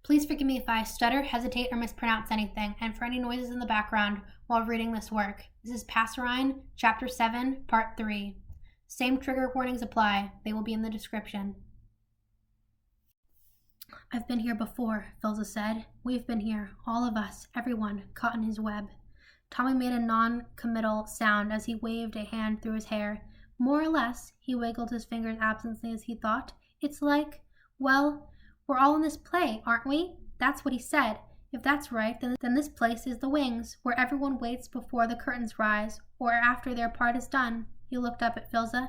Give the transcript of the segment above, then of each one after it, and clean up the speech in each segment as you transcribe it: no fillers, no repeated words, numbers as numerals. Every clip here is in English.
Please forgive me if I stutter, hesitate, or mispronounce anything, and for any noises in the background while reading this work. This is Passerine, Chapter 7, Part 3. Same trigger warnings apply. They will be in the description. I've been here before, Philza said. We've been here, all of us, everyone, caught in his web. Tommy made a non-committal sound as he waved a hand through his hair. More or less, he wiggled his fingers absently as he thought. It's like, well, we're all in this play, aren't we? That's what he said. If that's right, then this place is the wings, where everyone waits before the curtains rise, or after their part is done. He looked up at Philza,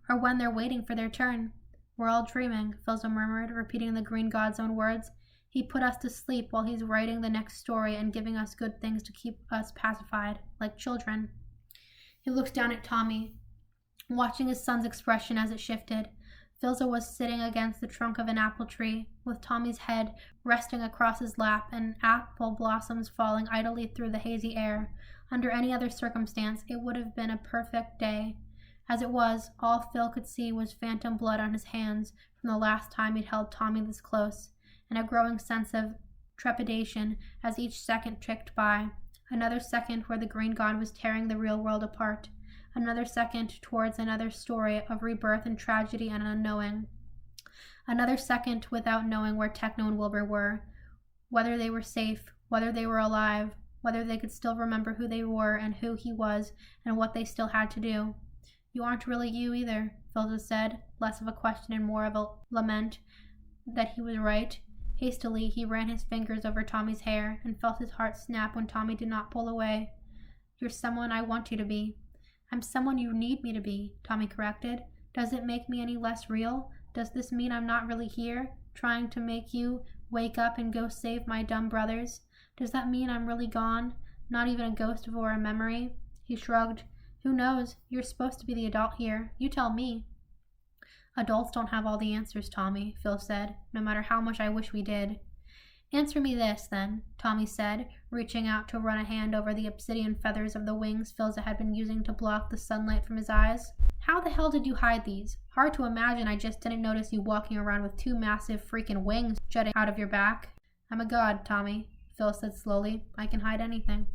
or when they're waiting for their turn. We're all dreaming, Philza murmured, repeating the green god's own words. He put us to sleep while he's writing the next story and giving us good things to keep us pacified, like children. He looked down at Tommy, watching his son's expression as it shifted. Philza was sitting against the trunk of an apple tree, with Tommy's head resting across his lap and apple blossoms falling idly through the hazy air. Under any other circumstance, it would have been a perfect day. As it was, all Phil could see was phantom blood on his hands from the last time he'd held Tommy this close, and a growing sense of trepidation as each second ticked by. Another second where the green god was tearing the real world apart. Another second towards another story of rebirth and tragedy and unknowing. Another second without knowing where Techno and Wilbur were, whether they were safe, whether they were alive, whether they could still remember who they were and who he was and what they still had to do. You aren't really you either, Philza said, less of a question and more of a lament that he was right. Hastily, he ran his fingers over Tommy's hair and felt his heart snap when Tommy did not pull away. You're someone I want you to be. I'm someone you need me to be, Tommy corrected. Does it make me any less real? Does this mean I'm not really here, trying to make you wake up and go save my dumb brothers? Does that mean I'm really gone? Not even a ghost or a memory? He shrugged. Who knows? You're supposed to be the adult here. You tell me. Adults don't have all the answers, Tommy, Phil said, no matter how much I wish we did. Answer me this, then, Tommy said, reaching out to run a hand over the obsidian feathers of the wings Philza had been using to block the sunlight from his eyes. How the hell did you hide these? Hard to imagine I just didn't notice you walking around with two massive freaking wings jutting out of your back. I'm a god, Tommy, Phil said slowly. I can hide anything.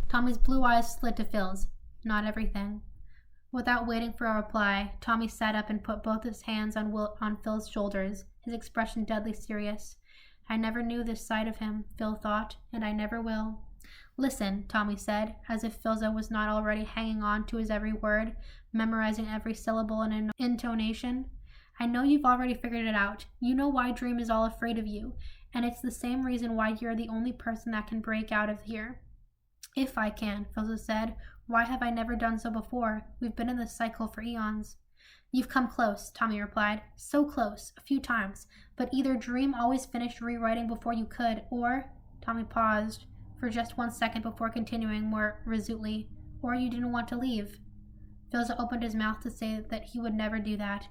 Tommy's blue eyes slid to Phil's. Not everything. Without waiting for a reply, Tommy sat up and put both his hands on Phil's shoulders, his expression deadly serious. I never knew this side of him, Phil thought, and I never will. Listen, Tommy said, as if Philza was not already hanging on to his every word, memorizing every syllable and intonation. I know you've already figured it out. You know why Dream is all afraid of you, and it's the same reason why you're the only person that can break out of here. If I can, Philza said. Why have I never done so before? We've been in this cycle for eons. You've come close, Tommy replied. So close, a few times. But either Dream always finished rewriting before you could, or... Tommy paused for just 1 second before continuing more resolutely. Or you didn't want to leave. Philza opened his mouth to say that he would never do that.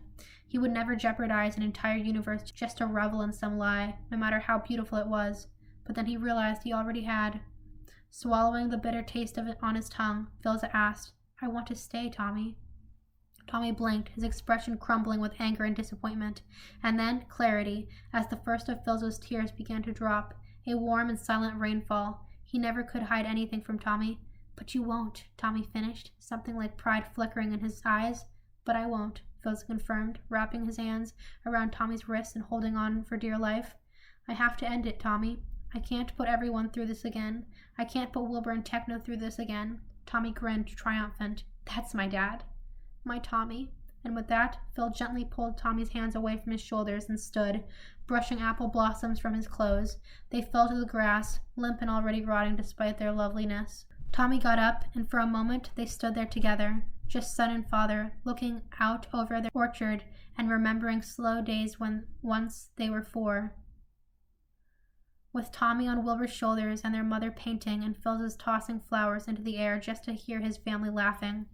He would never jeopardize an entire universe just to revel in some lie, no matter how beautiful it was. But then he realized he already had. Swallowing the bitter taste of it on his tongue, Philza asked, I want to stay, Tommy. Tommy blinked, his expression crumbling with anger and disappointment, and then clarity, as the first of Philza's tears began to drop, a warm and silent rainfall. He never could hide anything from Tommy. But you won't, Tommy finished, something like pride flickering in his eyes. But I won't, Philza confirmed, wrapping his hands around Tommy's wrists and holding on for dear life. I have to end it, Tommy. I can't put everyone through this again. I can't put Wilbur and Techno through this again. Tommy grinned, triumphant. That's my dad. My Tommy. And with that, Phil gently pulled Tommy's hands away from his shoulders and stood, brushing apple blossoms from his clothes. They fell to the grass, limp and already rotting despite their loveliness. Tommy got up, and for a moment they stood there together, just son and father, looking out over the orchard and remembering slow days when once they were 4. With Tommy on Wilbur's shoulders and their mother painting and Philza's tossing flowers into the air just to hear his family laughing.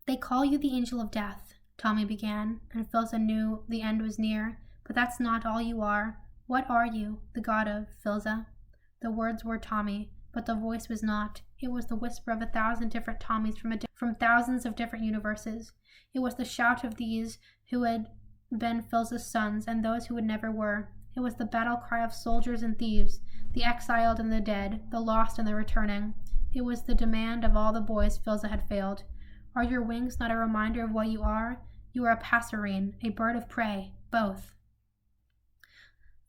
They call you the Angel of Death, Tommy began, and Philza knew the end was near. But that's not all you are. What are you, the god of, Philza? The words were Tommy, but the voice was not. It was the whisper of 1,000 different Tommies from thousands of different universes. It was the shout of these who had been Philza's sons and those who would never were. It was the battle cry of soldiers and thieves, the exiled and the dead, the lost and the returning. It was the demand of all the boys Philza had failed. Are your wings not a reminder of what you are? You are a passerine, a bird of prey, both.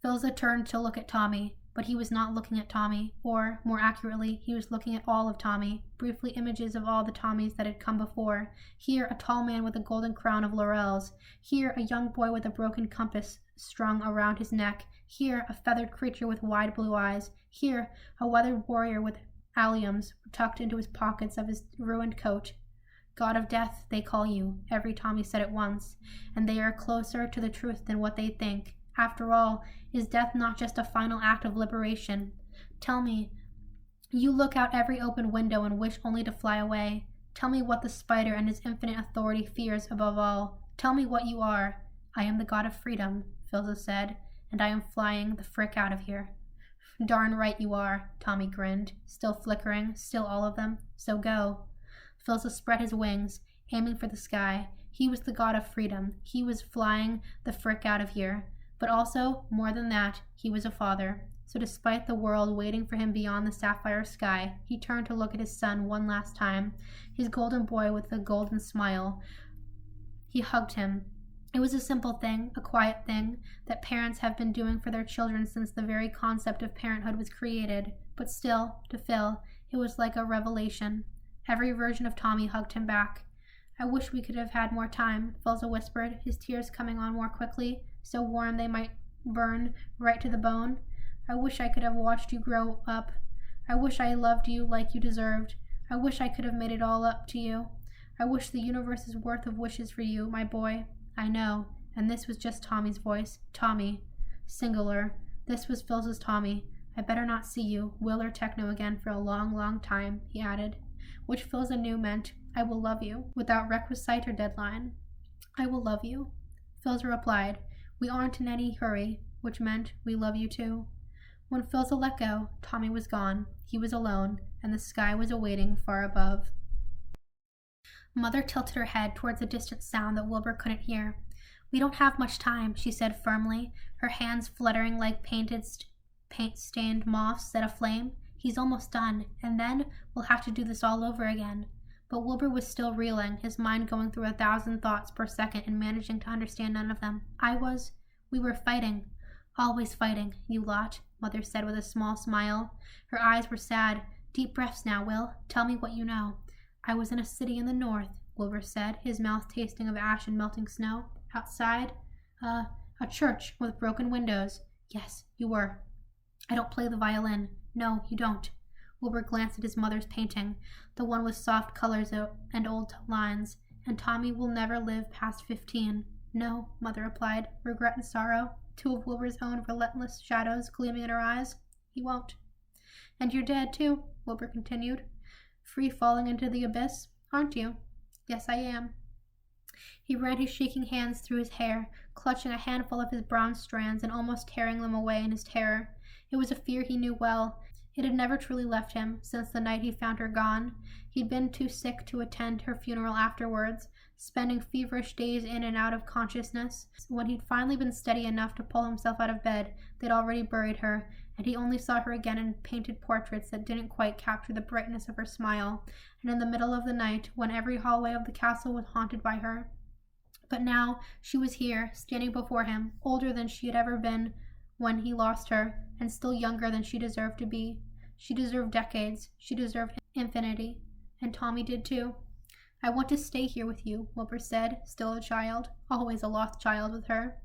Philza turned to look at Tommy, but he was not looking at Tommy, or, more accurately, he was looking at all of Tommy, briefly images of all the Tommies that had come before. Here a tall man with a golden crown of laurels, here a young boy with a broken compass strung around his neck, here a feathered creature with wide blue eyes, here a weathered warrior with alliums tucked into his pockets of his ruined coat. God of death, they call you, every Tommy said at once, and they are closer to the truth than what they think. After all, is death not just a final act of liberation? Tell me, you look out every open window and wish only to fly away. Tell me what the spider and his infinite authority fears above all. Tell me what you are. I am the god of freedom, Philza said, and I am flying the frick out of here. Darn right you are, Tommy grinned, still flickering, still all of them. So go. Philza spread his wings, aiming for the sky. He was the god of freedom. He was flying the frick out of here. But also, more than that, he was a father. So despite the world waiting for him beyond the sapphire sky, he turned to look at his son one last time, his golden boy with a golden smile. He hugged him. It was a simple thing, a quiet thing, that parents have been doing for their children since the very concept of parenthood was created. But still, to Phil, it was like a revelation. Every version of Tommy hugged him back. I wish we could have had more time, Philza whispered, his tears coming on more quickly, so warm they might burn right to the bone. I wish I could have watched you grow up. I wish I loved you like you deserved. I wish I could have made it all up to you. I wish the universe's worth of wishes for you, my boy. I know. And this was just Tommy's voice. Tommy. Singular. This was Philza's Tommy. I better not see you, Will or Techno again for a long, long time, he added, which Philza knew meant, I will love you, without requisite or deadline. I will love you. Philza replied, we aren't in any hurry, which meant we love you too. When Philza let go, Tommy was gone. He was alone, and the sky was awaiting far above. Mother tilted her head towards a distant sound that Wilbur couldn't hear. We don't have much time, she said firmly, her hands fluttering like paint-stained moths set aflame. He's almost done, and then we'll have to do this all over again. But Wilbur was still reeling, his mind going through 1,000 thoughts per second and managing to understand none of them. We were fighting. Always fighting, you lot, Mother said with a small smile. Her eyes were sad. Deep breaths now, Will. Tell me what you know. I was in a city in the north, Wilbur said, his mouth tasting of ash and melting snow. Outside, a church with broken windows. Yes, you were. I don't play the violin. No, you don't. Wilbur glanced at his mother's painting, the one with soft colors and old lines. And Tommy will never live past 15. No, Mother replied, regret and sorrow, two of Wilbur's own relentless shadows gleaming in her eyes. He won't. And you're dead, too, Wilbur continued. Free falling into the abyss, aren't you? Yes, I am. He ran his shaking hands through his hair, clutching a handful of his brown strands and almost tearing them away in his terror. It was a fear he knew well. It had never truly left him since the night he found her gone. He'd been too sick to attend her funeral afterwards, spending feverish days in and out of consciousness. When he'd finally been steady enough to pull himself out of bed, they'd already buried her, and he only saw her again in painted portraits that didn't quite capture the brightness of her smile, and in the middle of the night, when every hallway of the castle was haunted by her. But now she was here, standing before him, older than she had ever been when he lost her, and still younger than she deserved to be. She deserved decades. She deserved infinity. And Tommy did too. I want to stay here with you, Wilbur said, still a child, always a lost child with her.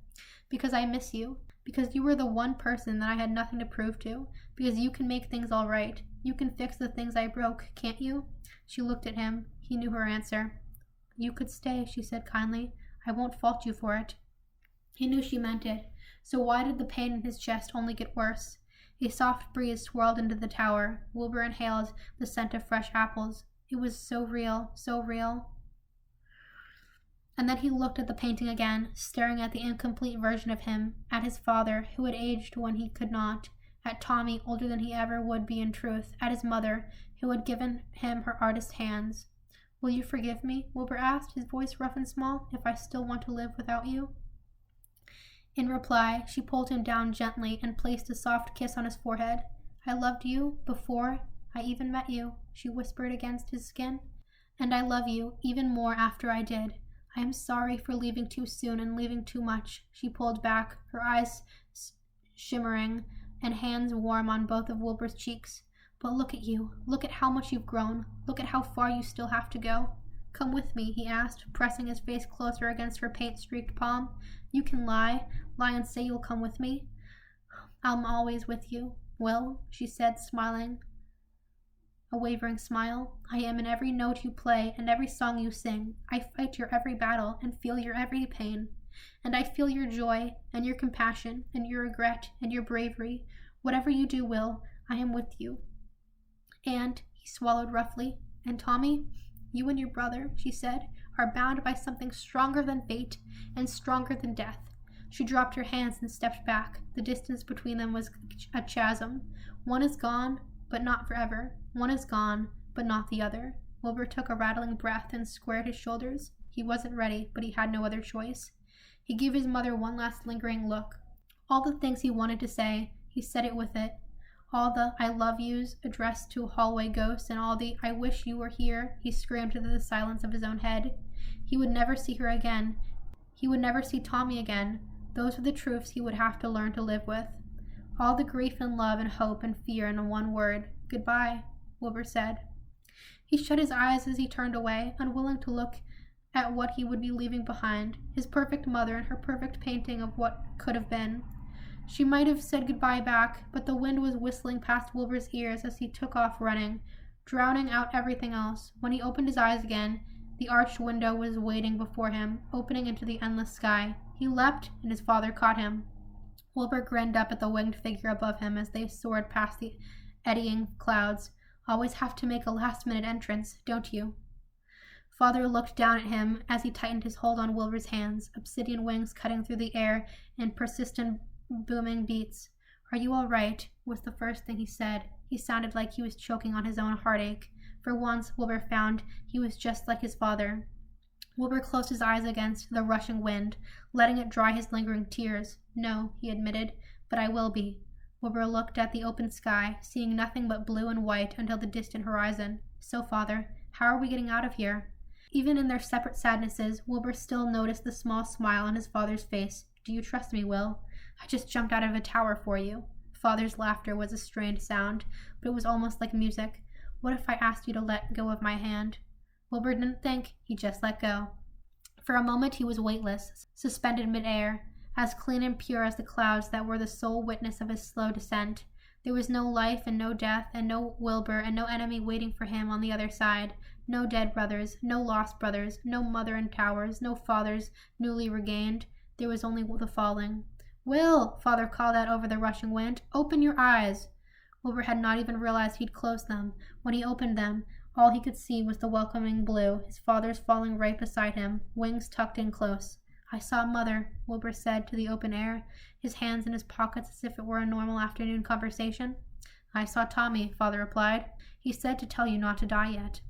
Because I miss you. Because you were the one person that I had nothing to prove to. Because you can make things all right. You can fix the things I broke, can't you? She looked at him. He knew her answer. You could stay, she said kindly. I won't fault you for it. He knew she meant it. So why did the pain in his chest only get worse? A soft breeze swirled into the tower. Wilbur inhaled the scent of fresh apples. It was so real, so real. And then he looked at the painting again, staring at the incomplete version of him, at his father, who had aged when he could not, at Tommy, older than he ever would be in truth, at his mother, who had given him her artist hands. Will you forgive me? Wilbur asked, his voice rough and small, if I still want to live without you? In reply, she pulled him down gently and placed a soft kiss on his forehead. I loved you before I even met you, she whispered against his skin. And I love you even more after I did. I am sorry for leaving too soon and leaving too much. She pulled back, her eyes shimmering and hands warm on both of Wilbur's cheeks. But look at you. Look at how much you've grown. Look at how far you still have to go. Come with me, he asked, pressing his face closer against her paint-streaked palm. You can lie and say you'll come with me. I'm always with you, Will, she said, smiling. A wavering smile. I am in every note you play and every song you sing. I fight your every battle and feel your every pain. And I feel your joy and your compassion and your regret and your bravery. Whatever you do, Will, I am with you. And, he swallowed roughly, and Tommy, you and your brother, she said, are bound by something stronger than fate and stronger than death. She dropped her hands and stepped back. The distance between them was a chasm. One is gone, but not forever. One is gone, but not the other. Wilbur took a rattling breath and squared his shoulders. He wasn't ready, but he had no other choice. He gave his mother one last lingering look. All the things he wanted to say, he said it with it. All the I love yous addressed to hallway ghosts and all the I wish you were here, he screamed into the silence of his own head. He would never see her again. He would never see Tommy again. Those were the truths he would have to learn to live with. All the grief and love and hope and fear in one word. Goodbye, Wilbur said. He shut his eyes as he turned away, unwilling to look at what he would be leaving behind, his perfect mother and her perfect painting of what could have been. She might have said goodbye back, but the wind was whistling past Wilbur's ears as he took off running, drowning out everything else. When he opened his eyes again, the arched window was waiting before him, opening into the endless sky. He leapt, and his father caught him. Wilbur grinned up at the winged figure above him as they soared past the eddying clouds. Always have to make a last-minute entrance, don't you? Father looked down at him as he tightened his hold on Wilbur's hands, obsidian wings cutting through the air in persistent booming beats. Are you all right? Was the first thing he said. He sounded like he was choking on his own heartache. For once, Wilbur found he was just like his father. Wilbur closed his eyes against the rushing wind, letting it dry his lingering tears. No, he admitted, but I will be. Wilbur looked at the open sky, seeing nothing but blue and white until the distant horizon. So, Father, how are we getting out of here? Even in their separate sadnesses, Wilbur still noticed the small smile on his father's face. Do you trust me, Will? I just jumped out of a tower for you. Father's laughter was a strained sound, but it was almost like music. What if I asked you to let go of my hand? Wilbur didn't think, he just let go. For a moment he was weightless, suspended mid-air, as clean and pure as the clouds that were the sole witness of his slow descent. There was no life and no death, and no Wilbur and no enemy waiting for him on the other side. No dead brothers, no lost brothers, no mother in towers, no fathers newly regained. There was only the falling. Will, Father called out over the rushing wind, open your eyes. Wilbur had not even realized he'd closed them. When he opened them, all he could see was the welcoming blue, his father's falling right beside him, wings tucked in close. I saw Mother, Wilbur said to the open air, his hands in his pockets as if it were a normal afternoon conversation. I saw Tommy, Father replied. He said to tell you not to die yet.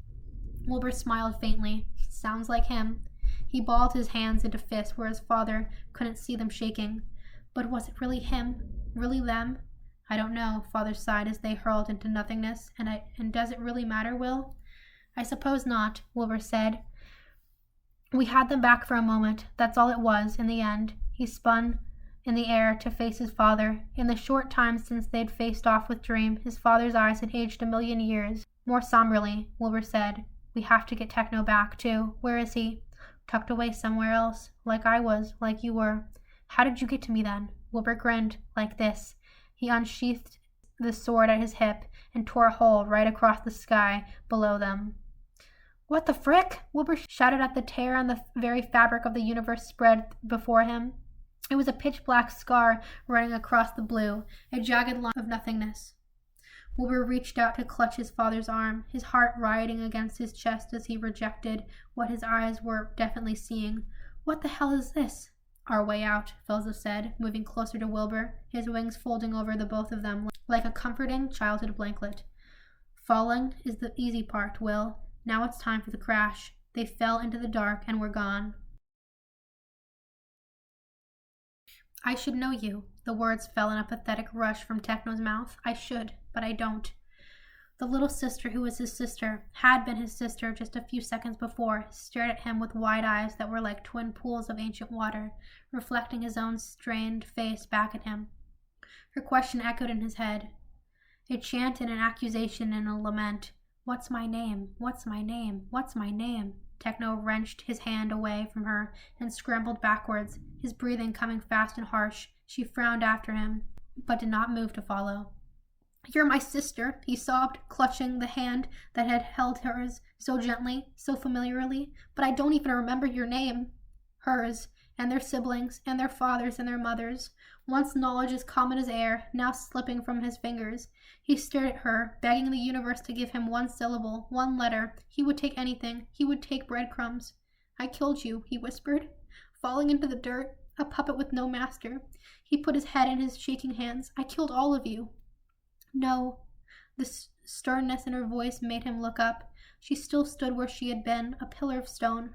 Wilbur smiled faintly. Sounds like him. He balled his hands into fists where his father couldn't see them shaking. But was it really him? Really them? I don't know, Father sighed as they hurled into nothingness. And does it really matter, Will? I suppose not, Wilbur said. We had them back for a moment. That's all it was, in the end. He spun in the air to face his father. In the short time since they'd faced off with Dream, his father's eyes had aged 1,000,000 years. More somberly, Wilbur said, we have to get Techno back, too. Where is he? Tucked away somewhere else. Like I was, like you were. How did you get to me then? Wilbur grinned, like this. He unsheathed the sword at his hip and tore a hole right across the sky below them. What the frick? Wilbur shouted at the tear and the very fabric of the universe spread before him. It was a pitch-black scar running across the blue, a jagged line of nothingness. Wilbur reached out to clutch his father's arm, his heart rioting against his chest as he rejected what his eyes were definitely seeing. What the hell is this? Our way out, Felza said, moving closer to Wilbur, his wings folding over the both of them like a comforting childhood blanket. Falling is the easy part, Will. Now it's time for the crash. They fell into the dark and were gone. I should know you. The words fell in a pathetic rush from Techno's mouth. I should, but I don't. The little sister who was his sister, had been his sister just a few seconds before, stared at him with wide eyes that were like twin pools of ancient water, reflecting his own strained face back at him. Her question echoed in his head. A chant and an accusation and a lament. What's my name? What's my name? What's my name? Techno wrenched his hand away from her and scrambled backwards, his breathing coming fast and harsh. She frowned after him, but did not move to follow. You're my sister, he sobbed, clutching the hand that had held hers so gently, so familiarly, but I don't even remember your name. Hers, and their siblings, and their fathers and their mothers. Once knowledge as common as air, now slipping from his fingers. He stared at her, begging the universe to give him one syllable, one letter. He would take anything. He would take breadcrumbs. I killed you, he whispered, falling into the dirt, a puppet with no master. He put his head in his shaking hands. I killed all of you. No. The sternness in her voice made him look up. She still stood where she had been, a pillar of stone,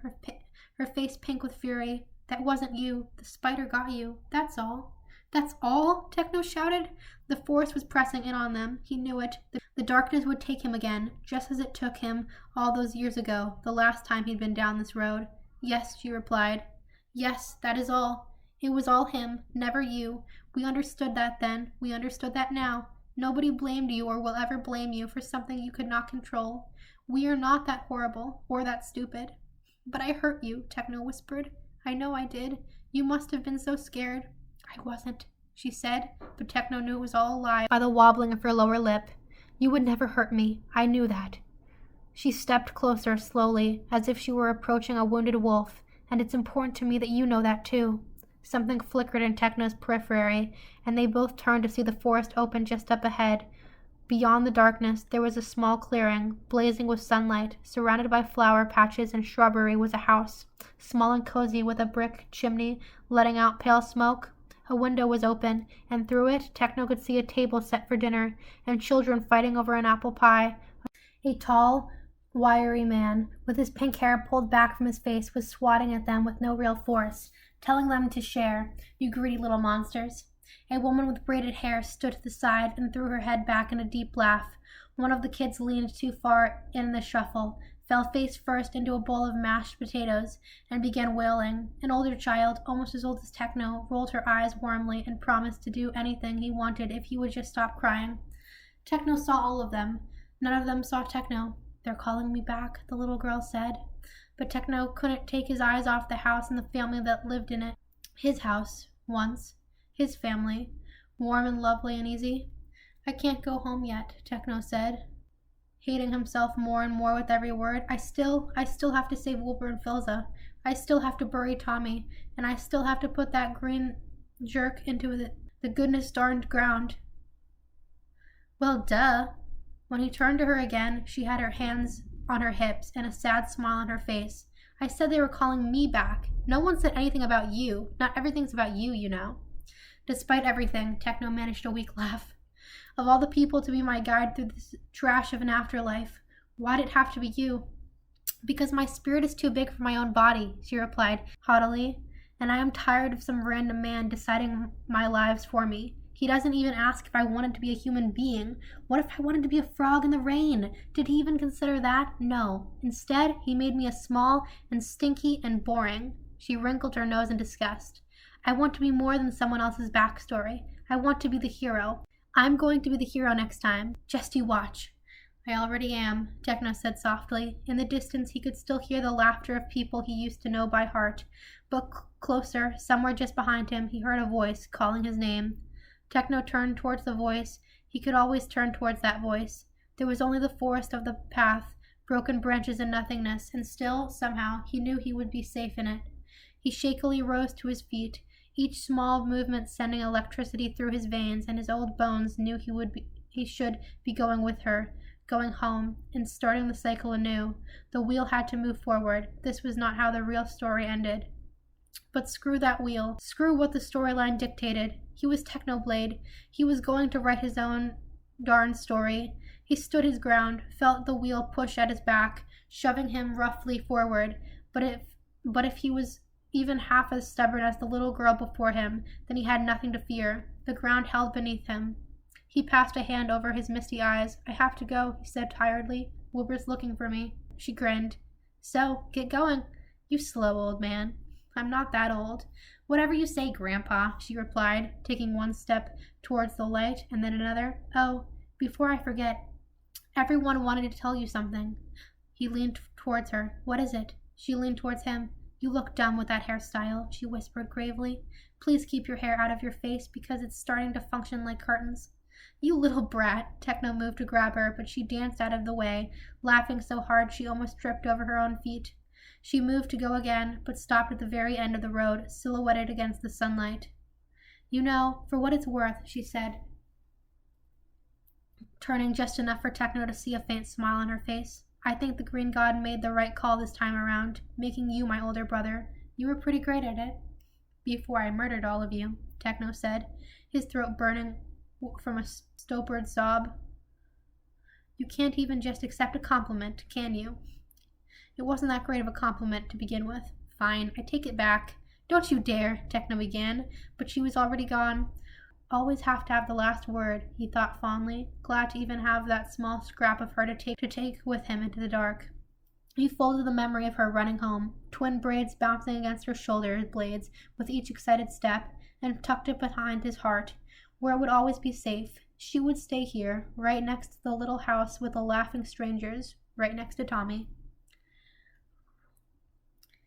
her face pink with fury. That wasn't you. The spider got you. That's all. That's all? Techno shouted. The forest was pressing in on them. He knew it. The darkness would take him again, just as it took him all those years ago, the last time he'd been down this road. Yes, she replied. Yes, that is all. It was all him, never you. We understood that then. We understood that now. Nobody blamed you or will ever blame you for something you could not control. We are not that horrible or that stupid. But I hurt you, Techno whispered. I know I did. You must have been so scared. I wasn't, she said, but Techno knew it was all a lie by the wobbling of her lower lip. You would never hurt me. I knew that. She stepped closer slowly, as if she were approaching a wounded wolf, and it's important to me that you know that too. Something flickered in Techno's periphery, and they both turned to see the forest open just up ahead. Beyond the darkness, there was a small clearing, blazing with sunlight. Surrounded by flower patches and shrubbery was a house, small and cozy with a brick chimney letting out pale smoke. A window was open, and through it Techno could see a table set for dinner, and children fighting over an apple pie. A tall, wiry man, with his pink hair pulled back from his face, was swatting at them with no real force, telling them to share, you greedy little monsters. A woman with braided hair stood to the side and threw her head back in a deep laugh. One of the kids leaned too far in the shuffle, fell face first into a bowl of mashed potatoes, and began wailing. An older child, almost as old as Techno, rolled her eyes warmly and promised to do anything he wanted if he would just stop crying. Techno saw all of them. None of them saw Techno. They're calling me back, the little girl said. But Techno couldn't take his eyes off the house and the family that lived in it. His house, once. His family. Warm and lovely and easy. I can't go home yet, Techno said, hating himself more and more with every word. I still have to save Wilbur and Philza. I still have to bury Tommy. And I still have to put that green jerk into the goodness darned ground. Well, duh. When he turned to her again, she had her hands on her hips and a sad smile on her face. I said they were calling me back. No one said anything about you. Not everything's about you, you know. Despite everything, Techno managed a weak laugh. Of all the people to be my guide through this trash of an afterlife, why'd it have to be you? Because my spirit is too big for my own body, she replied haughtily, and I am tired of some random man deciding my lives for me. He doesn't even ask if I wanted to be a human being. What if I wanted to be a frog in the rain? Did he even consider that? No. Instead, he made me a small and stinky and boring. She wrinkled her nose in disgust. I want to be more than someone else's backstory. I want to be the hero. I'm going to be the hero next time. Just you watch. I already am, Techno said softly. In the distance, he could still hear the laughter of people he used to know by heart. But closer, somewhere just behind him, he heard a voice calling his name. Techno turned towards the voice. He could always turn towards that voice. There was only the forest of the path, broken branches and nothingness, and still, somehow, he knew he would be safe in it. He shakily rose to his feet, each small movement sending electricity through his veins, and his old bones knew he should be going with her, going home, and starting the cycle anew. The wheel had to move forward. This was not how the real story ended. But screw that wheel. Screw what the storyline dictated. He was Technoblade. He was going to write his own darn story. He stood his ground, felt the wheel push at his back, shoving him roughly forward. But if he was even half as stubborn as the little girl before him, then he had nothing to fear. The ground held beneath him. He passed a hand over his misty eyes. I have to go, he said tiredly. Wilbur's looking for me. She grinned. So, get going. You slow old man. I'm not that old. Whatever you say, Grandpa, she replied, taking one step towards the light and then another. Oh, before I forget, everyone wanted to tell you something. He leaned towards her. What is it? She leaned towards him. You look dumb with that hairstyle, she whispered gravely. Please keep your hair out of your face because it's starting to function like curtains. You little brat. Techno moved to grab her, but she danced out of the way, laughing so hard she almost tripped over her own feet. She moved to go again, but stopped at the very end of the road, silhouetted against the sunlight. You know, for what it's worth, she said, turning just enough for Techno to see a faint smile on her face. I think the Green God made the right call this time around, making you my older brother. You were pretty great at it. Before I murdered all of you, Techno said, his throat burning from a stoppered sob. You can't even just accept a compliment, can you? It wasn't that great of a compliment to begin with. Fine, I take it back. Don't you dare, Techno began, but she was already gone. Always have to have the last word, he thought fondly, glad to even have that small scrap of her to take with him into the dark. He folded the memory of her running home, twin braids bouncing against her shoulder blades with each excited step, and tucked it behind his heart, where it would always be safe. She would stay here, right next to the little house with the laughing strangers, right next to Tommy.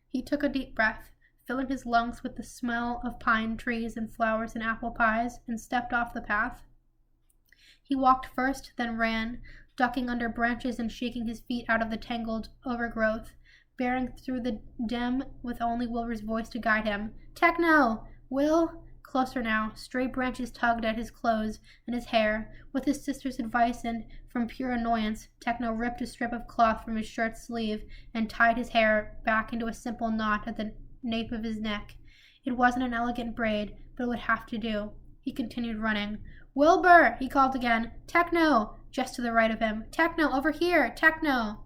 He took a deep breath, filling his lungs with the smell of pine trees and flowers and apple pies, and stepped off the path. He walked first, then ran, ducking under branches and shaking his feet out of the tangled overgrowth, bearing through the dim with only Wilbur's voice to guide him. Techno! Will! Closer now, stray branches tugged at his clothes and his hair. With his sister's advice and from pure annoyance, Techno ripped a strip of cloth from his shirt sleeve and tied his hair back into a simple knot at the nape of his neck. It wasn't an elegant braid, but it would have to do. He continued running. Wilbur! He called again. Techno! Just to the right of him. Techno, over here! Techno!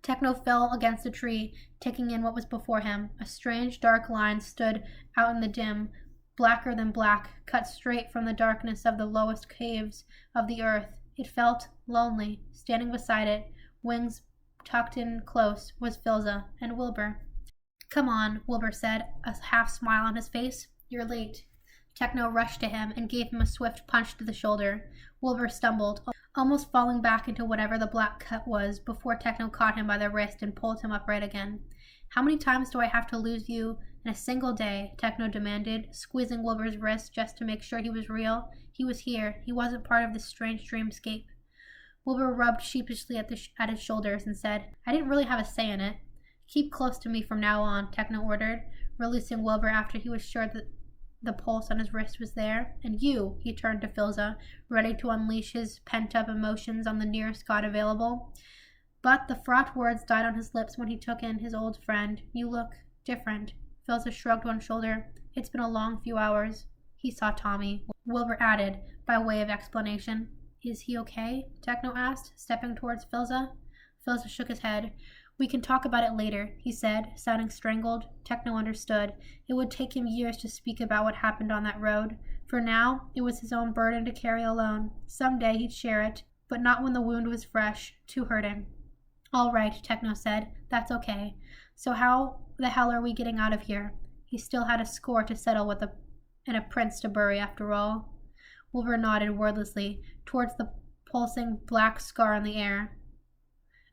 Techno fell against a tree, taking in what was before him. A strange dark line stood out in the dim, blacker than black, cut straight from the darkness of the lowest caves of the earth. It felt lonely. Standing beside it, wings tucked in close, was Philza and Wilbur. Come on, Wilbur said, a half smile on his face. You're late. Techno rushed to him and gave him a swift punch to the shoulder. Wilbur stumbled, almost falling back into whatever the black cut was before Techno caught him by the wrist and pulled him upright again. How many times do I have to lose you in a single day? Techno demanded, squeezing Wilbur's wrist just to make sure he was real. He was here. He wasn't part of this strange dreamscape. Wilbur rubbed sheepishly at his shoulders and said, I didn't really have a say in it. Keep close to me from now on, Techno ordered, releasing Wilbur after he was sure that the pulse on his wrist was there. And you, he turned to Philza, ready to unleash his pent-up emotions on the nearest god available. But the fraught words died on his lips when he took in his old friend. You look different. Philza shrugged one shoulder. It's been a long few hours. He saw Tommy. Wilbur added, by way of explanation. Is he okay? Techno asked, stepping towards Philza. Philza shook his head. We can talk about it later, he said, sounding strangled. Techno understood. It would take him years to speak about what happened on that road. For now, it was his own burden to carry alone. Someday he'd share it, but not when the wound was fresh, too hurting. All right, Techno said. That's okay. So how the hell are we getting out of here? He still had a score to settle with and a prince to bury, after all. Wilbur nodded wordlessly, towards the pulsing black scar in the air.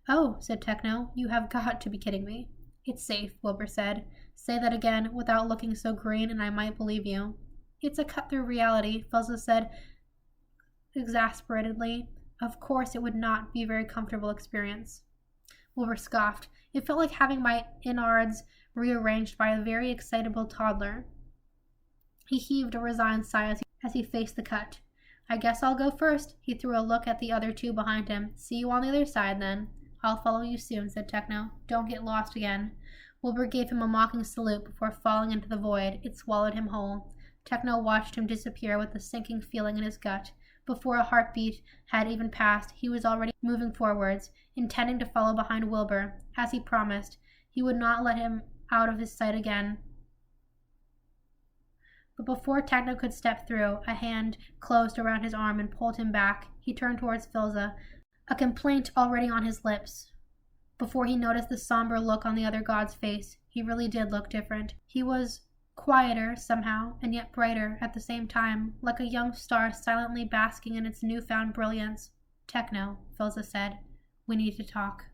Oh, said Techno, you have got to be kidding me. It's safe, Wilbur said. Say that again, without looking so green, and I might believe you. It's a cut-through reality, Philza said exasperatedly. Of course it would not be a very comfortable experience. Wilbur scoffed. It felt like having my innards rearranged by a very excitable toddler. He heaved a resigned sigh as he faced the cut. I guess I'll go first. He threw a look at the other two behind him. See you on the other side, then. I'll follow you soon, said Techno. Don't get lost again. Wilbur gave him a mocking salute before falling into the void. It swallowed him whole. Techno watched him disappear with a sinking feeling in his gut. Before a heartbeat had even passed, he was already moving forwards, intending to follow behind Wilbur. As he promised, he would not let him out of his sight again. But before Techno could step through, a hand closed around his arm and pulled him back. He turned towards Philza, a complaint already on his lips. Before he noticed the somber look on the other god's face, he really did look different. He was quieter somehow, and yet brighter at the same time, like a young star silently basking in its newfound brilliance. Techno, Philza said, we need to talk.